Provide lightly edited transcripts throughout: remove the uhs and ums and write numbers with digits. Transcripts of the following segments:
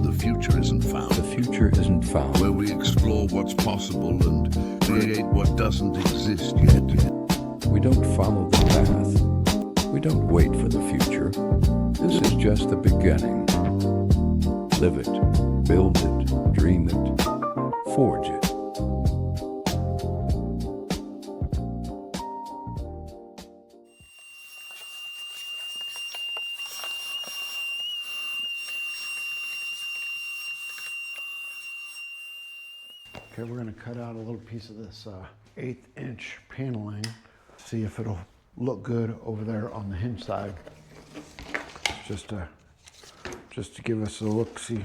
The future isn't found. The future isn't found. Where we explore what's possible and create what doesn't exist yet. We don't follow the path. We don't wait for the future. This is just the beginning. Live it, build it, dream it, forge it. Okay, we're going to cut out a little piece of this 1/8" paneling, see if it'll look good over there on the hinge side. Just to give us a look-see.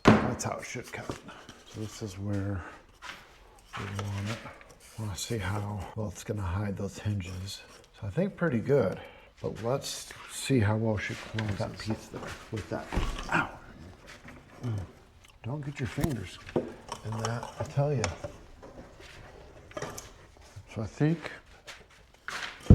That's how it should cut. So this is where we want it. I want to see how well it's going to hide those hinges. So I think pretty good. But let's see how well she closes that piece there with that. Ow! Don't get your fingers in that, I tell you. So I think, so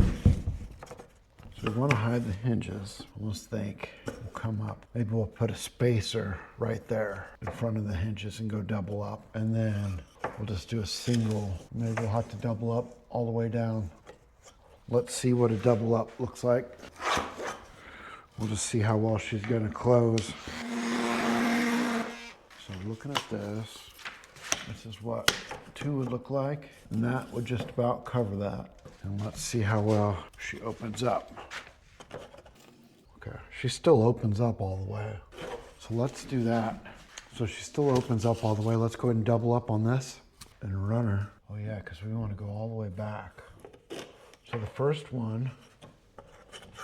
we want to hide the hinges. Let's think, we'll come up. Maybe we'll put a spacer right there in front of the hinges and go double up. And then we'll just do a single. Maybe we'll have to double up all the way down. Let's see what a double up looks like. We'll just see how well she's gonna close. So looking at this is what 2 would look like. And that would just about cover that. And let's see how well she opens up. Okay, she still opens up all the way. So let's do that. So she still opens up all the way. Let's go ahead and double up on this and run her. Oh yeah, because we want to go all the way back. So the first one,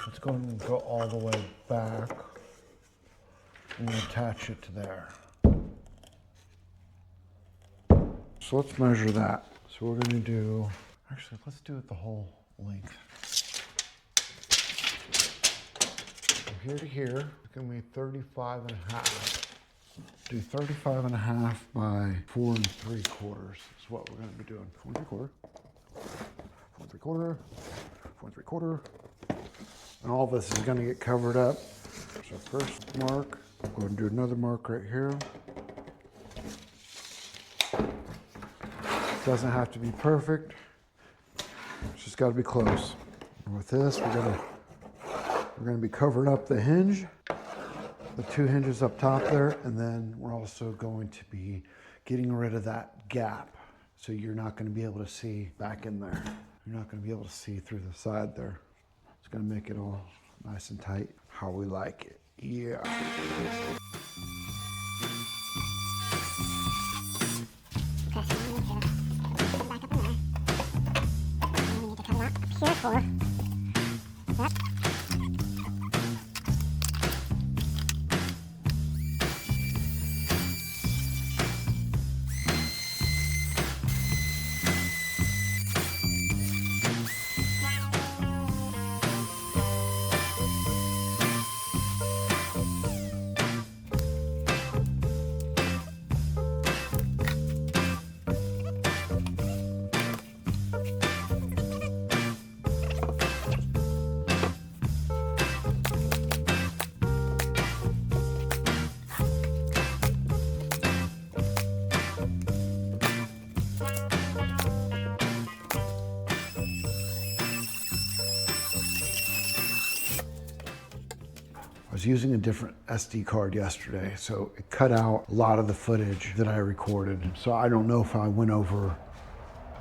let's go ahead and go all the way back and attach it to there. So let's measure that. So we're going to do, actually let's do it the whole length. From here to here, it's going to be 35.5. Do 35.5 by 4 3/4 is what we're going to be doing. 4 3/4. 4 3/4, 4 3/4, and all this is going to get covered up. So first mark, go ahead and do another mark right here. Doesn't have to be perfect, it's just got to be close. And with this, we're going to be covering up the hinge, the 2 hinges up top there, and then we're also going to be getting rid of that gap, so you're not going to be able to see back in there. You're not going to be able to see through the side there. It's going to make it all nice and tight, how we like it. Yeah. I was using a different SD card yesterday, so it cut out a lot of the footage that I recorded. So I don't know if I went over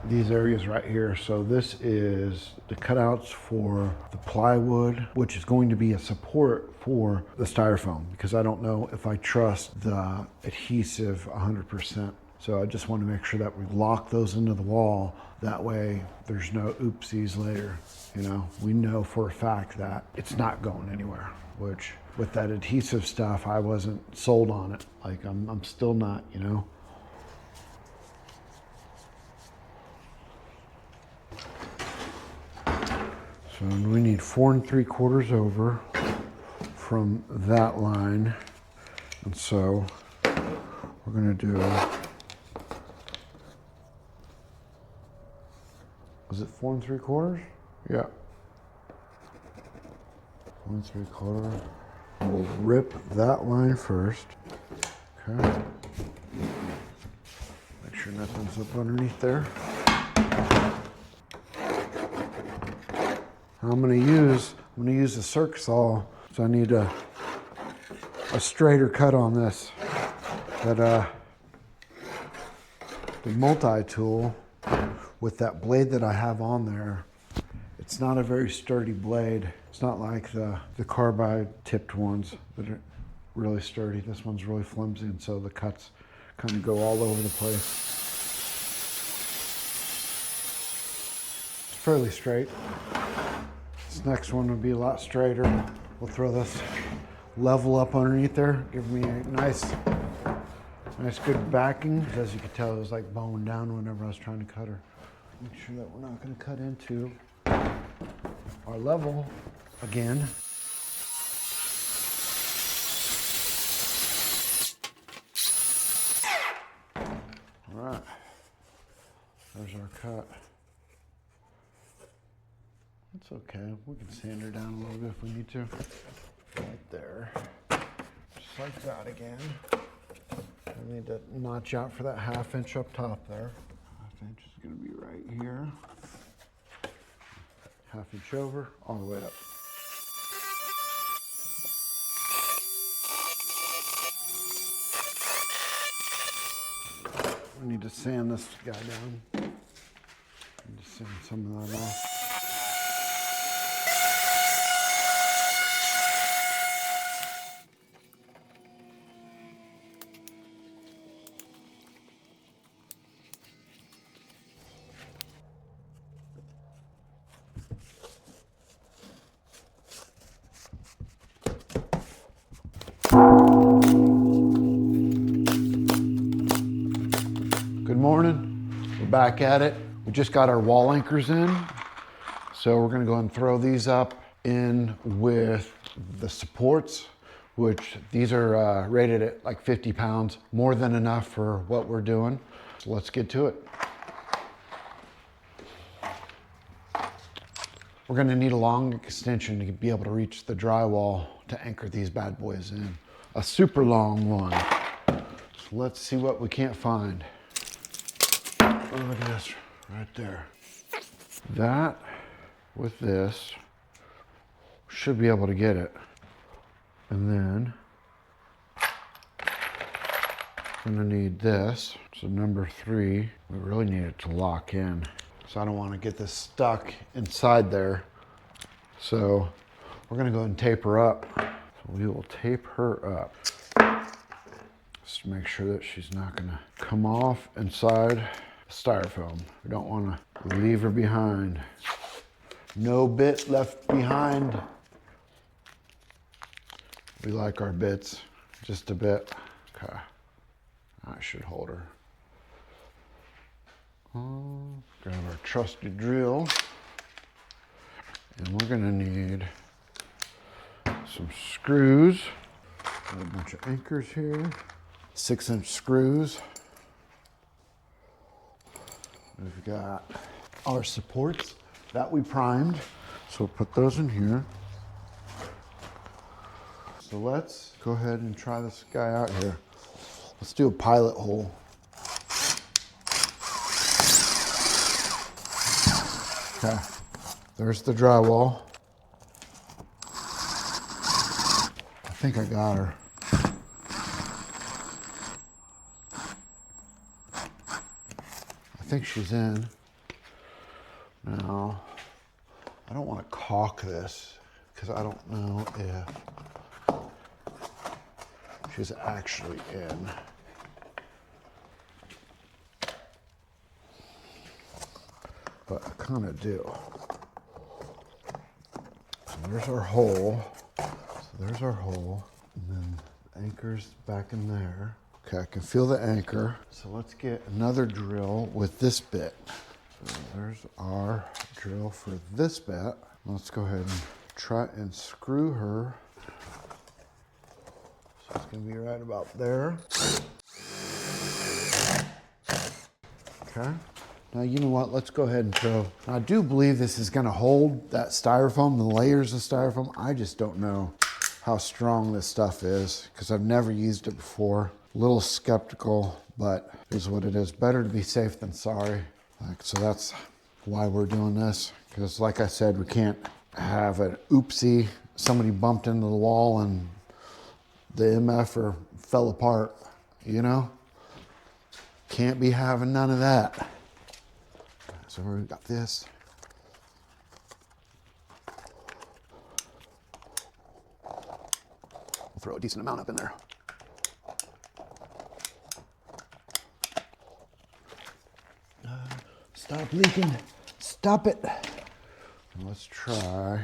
these areas right here. So this is the cutouts for the plywood, which is going to be a support for the styrofoam, because I don't know if I trust the adhesive 100%. So I just want to make sure that we lock those into the wall. That way there's no oopsies later. You know, we know for a fact that it's not going anywhere, which with that adhesive stuff, I wasn't sold on it. Like I'm still not, you know. So we need 4 3/4 over from that line. And so we're gonna do, is it 4 3/4? Yeah. 1 3/4. We'll rip that line first. Okay. Make sure nothing's up underneath there. I'm gonna use a circ saw, so I need a straighter cut on this. But the multi-tool with that blade that I have on there, it's not a very sturdy blade. It's not like the carbide tipped ones that are really sturdy. This one's really flimsy, and so the cuts kind of go all over the place. It's fairly straight. This next one would be a lot straighter. We'll throw this level up underneath there, give me a nice good backing. As you can tell, it was like bowing down whenever I was trying to cut her. Make sure that we're not going to cut into our level again. All right, there's our cut. It's okay, we can sand her down a little bit if we need to. Right there, just like that again. I need to notch out for that 1/2 inch up top there. 1/2 inch is gonna be right here. 1/2 inch over, all the way up. We need to sand this guy down. Need to sand some of that off. Good morning, we're back at it. We just got our wall anchors in. So we're gonna go and throw these up in with the supports, which these are rated at like 50 pounds, more than enough for what we're doing. So let's get to it. We're gonna need a long extension to be able to reach the drywall to anchor these bad boys in. A super long one. So let's see what we can't find. Oh, look at this, right there. That with this, should be able to get it. And then, I'm gonna need this. So number 3, we really need it to lock in. So I don't wanna get this stuck inside there. So we're gonna go ahead and tape her up. So we will tape her up. Just to make sure that she's not gonna come off inside styrofoam. We don't want to leave her behind. No bit left behind. We like our bits just a bit. Okay, I should hold her. Grab our trusty drill, and we're gonna need some screws. Got a bunch of anchors here. 6-inch screws. We've got our supports that we primed, so we'll put those in here. So let's go ahead and try this guy out here. Let's do a pilot hole. Okay, there's the drywall. I think I got her. I think she's in. Now, I don't want to caulk this because I don't know if she's actually in. But I kind of do. So there's our hole. And then the anchor's back in there. Okay, I can feel the anchor. So let's get another drill with this bit. So there's our drill for this bit. Let's go ahead and try and screw her So it's gonna be right about there. Okay. Now, you know what? Let's go ahead and throw. I do believe this is gonna hold that styrofoam, the layers of styrofoam. I just don't know how strong this stuff is because I've never used it before. A little skeptical, but it is what it is. Better to be safe than sorry. So that's why we're doing this. Because like I said, we can't have an oopsie, somebody bumped into the wall and the MF fell apart, you know? Can't be having none of that. So we've got this. We'll throw a decent amount up in there. Stop leaking. Stop it. Let's try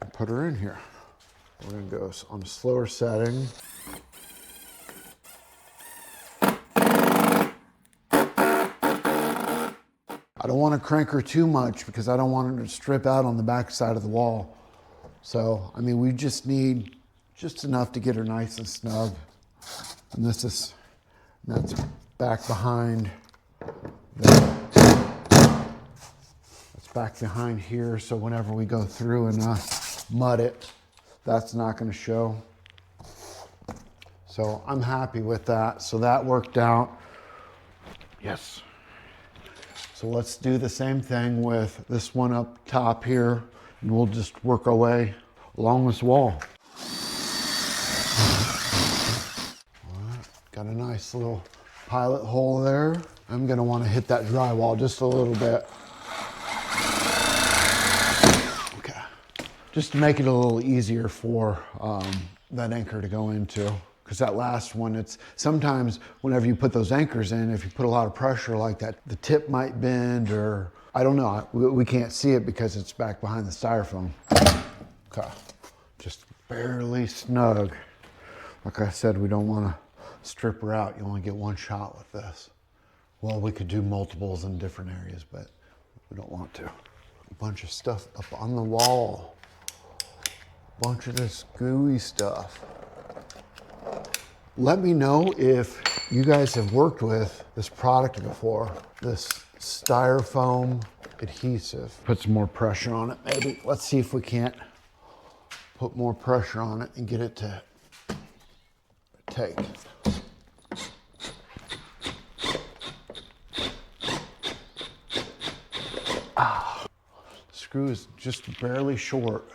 and put her in here. We're gonna go on a slower setting. I don't want to crank her too much because I don't want her to strip out on the back side of the wall. So, I mean, we just need just enough to get her nice and snug. And that's back behind. It's back behind here, so whenever we go through and mud it, that's not going to show. So I'm happy with that. So that worked out. Yes. So let's do the same thing with this one up top here, and we'll just work our way along this wall. All right, got a nice little pilot hole there. I'm gonna wanna hit that drywall just a little bit. Okay, just to make it a little easier for that anchor to go into. Because that last one, it's sometimes whenever you put those anchors in, if you put a lot of pressure like that, the tip might bend, or I don't know. We can't see it because it's back behind the styrofoam. Okay, just barely snug. Like I said, we don't want to strip her out. You only get one shot with this. Well, we could do multiples in different areas, but we don't want to. A bunch of stuff up on the wall. A bunch of this gooey stuff. Let me know if you guys have worked with this product before, this styrofoam adhesive. Put some more pressure on it, maybe. Let's see if we can't put more pressure on it and get it to take. The screw is just barely short,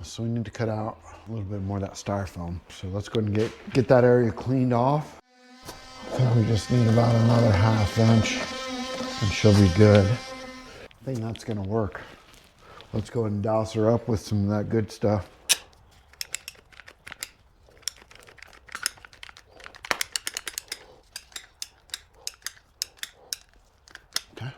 so we need to cut out a little bit more of that styrofoam. So let's go ahead and get that area cleaned off. I think we just need about another 1/2 inch and she'll be good. I think that's gonna work. Let's go ahead and douse her up with some of that good stuff. Okay.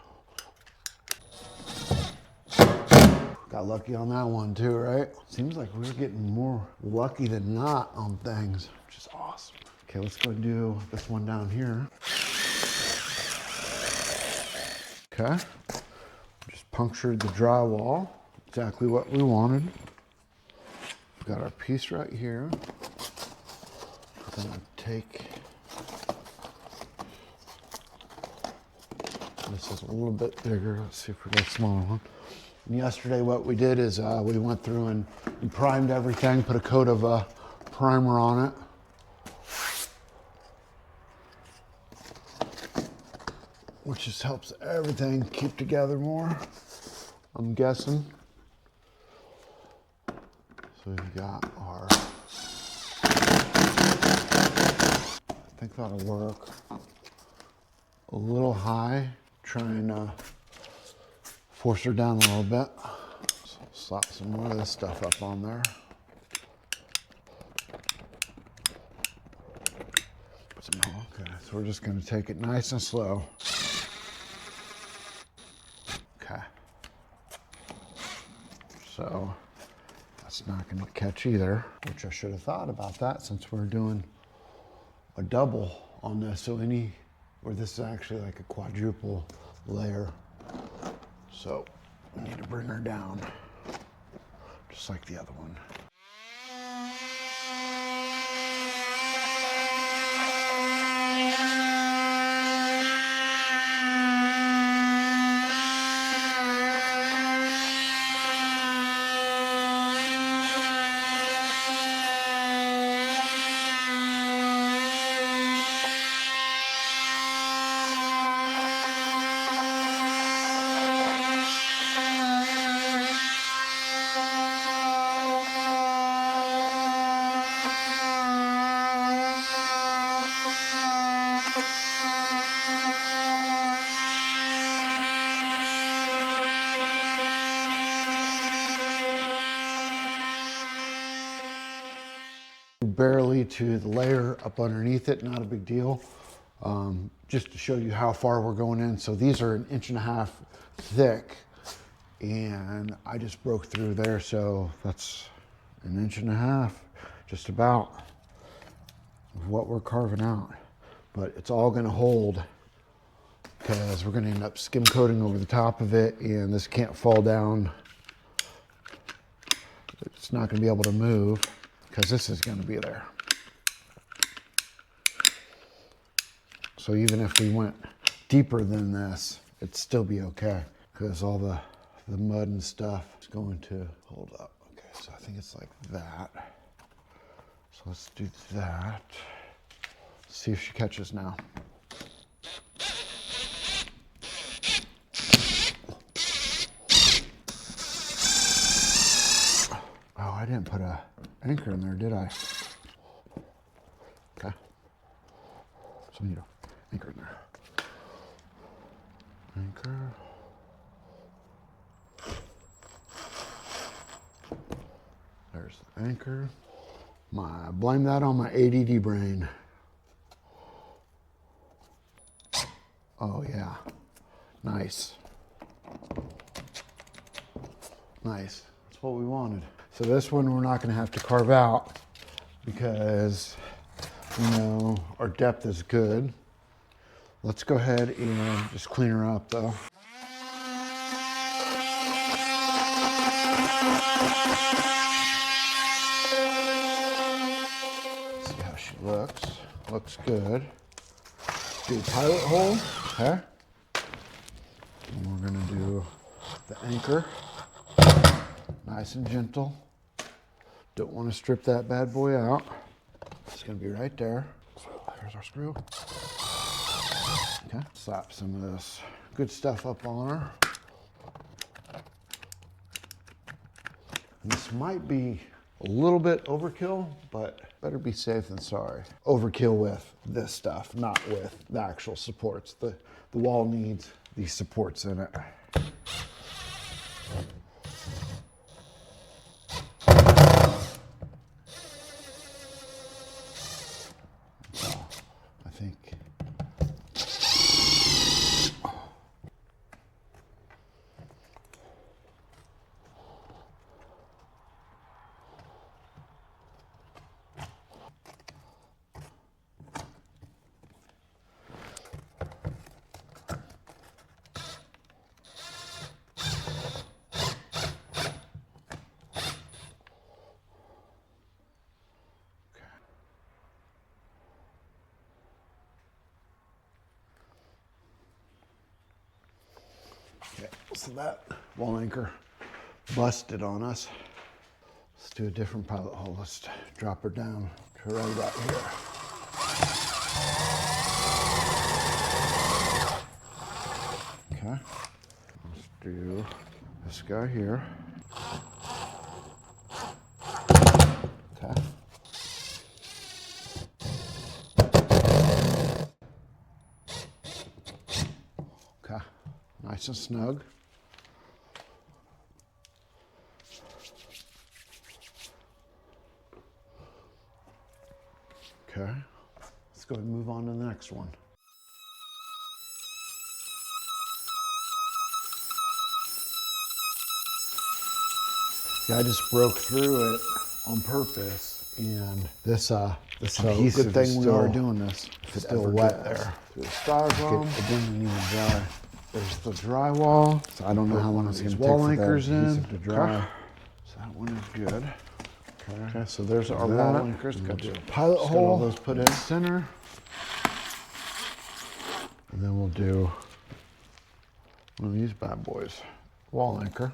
Got lucky on that one too, right? Seems like we're getting more lucky than not on things, which is awesome. Okay, let's go and do this one down here. Okay, just punctured the drywall, exactly what we wanted. We've got our piece right here. We're gonna take, this is a little bit bigger. Let's see if we got a smaller one. And yesterday what we did is we went through and primed everything, put a coat of primer on it. Which just helps everything keep together more, I'm guessing. So we've got our, I think that'll work. A little high, try and force her down a little bit. So slap some more of this stuff up on there. Put some more, okay, so we're just gonna take it nice and slow. Okay. So that's not gonna catch either, which I should have thought about that since we're doing a double on this. So where this is actually like a quadruple layer. So we need to bring her down, just like the other one. barely to the layer up underneath it, not a big deal. Just to show you how far we're going in. So these are 1.5 inches thick, and I just broke through there, so that's 1.5 inches, just about, of what we're carving out. But it's all gonna hold, because we're gonna end up skim coating over the top of it, and this can't fall down. It's not gonna be able to move, because this is gonna be there. So even if we went deeper than this, it'd still be okay, because all the mud and stuff is going to hold up. Okay, so I think it's like that. So let's do that. See if she catches now. Oh, I didn't put a anchor in there, did I? Okay. So I need a anchor in there. Anchor. There's the anchor. Blame that on my ADD brain. Oh yeah, nice. Nice, that's what we wanted. So this one we're not gonna have to carve out, because you know our depth is good. Let's go ahead and just clean her up though. See how she looks. Looks good. Do a pilot hole, okay? And we're gonna do the anchor. Nice and gentle. Don't want to strip that bad boy out. It's gonna be right there. So there's our screw. Okay, slap some of this good stuff up on her. And this might be a little bit overkill, but better be safe than sorry. Overkill with this stuff, not with the actual supports. The wall needs these supports in it. I think. Okay, so that wall anchor busted on us. Let's do a different pilot hole. Let's drop her down to right about here. Okay, let's do this guy here. Okay. Okay, nice and snug. Okay, let's go ahead and move on to the next one. Yeah, I just broke through it on purpose, and this adhesive, good thing we are doing this. It's still wet there. Through the styrofoam. It didn't even dry. There's the drywall. So I don't know how long it's going to take for that adhesive to dry. Okay. So that one is good. Okay, so there's our wall anchors. Got your pilot hole. All those put in center. And then we'll do one of these bad boys. Wall anchor.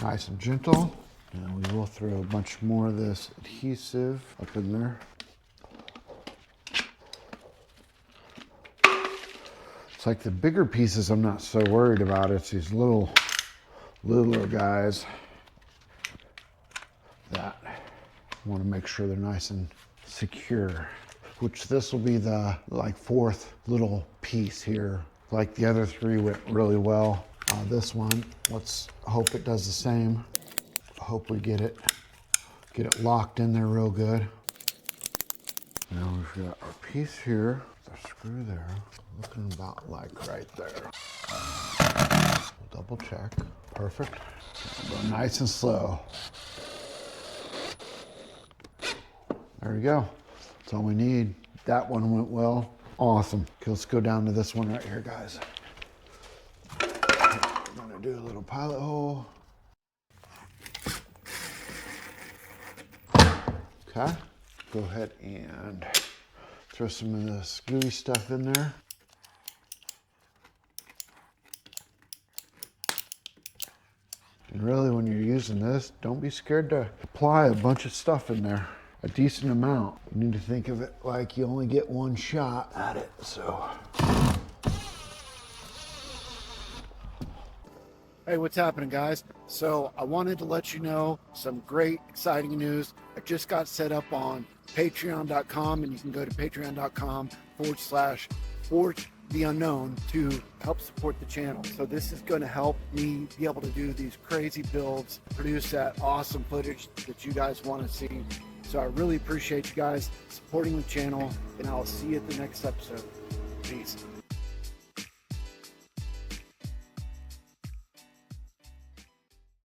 Nice and gentle. And we will throw a bunch more of this adhesive up in there. It's like the bigger pieces I'm not so worried about. It's these littler guys that I want to make sure they're nice and secure. Which this will be the fourth little piece here. Like the other three went really well. This one, let's hope it does the same. I hope we get it Get it locked in there real good. Now we've got our piece here, the screw there, looking about like right there. We'll double check. Perfect. Go nice and slow. There we go. That's all we need. That one went well. Awesome. Okay, let's go down to this one right here, guys. I'm gonna do a little pilot hole. Okay. Go ahead and throw some of this gooey stuff in there. And really, when you're using this, don't be scared to apply a bunch of stuff in there. A decent amount. You need to think of it like you only get one shot at it, so. Hey, what's happening, guys? So I wanted to let you know some great, exciting news. I just got set up on patreon.com, and you can go to patreon.com/Forge the Unknown to help support the channel. So this is going to help me be able to do these crazy builds, produce that awesome footage that you guys want to see. So I really appreciate you guys supporting the channel, and I'll see you at the next episode. Peace.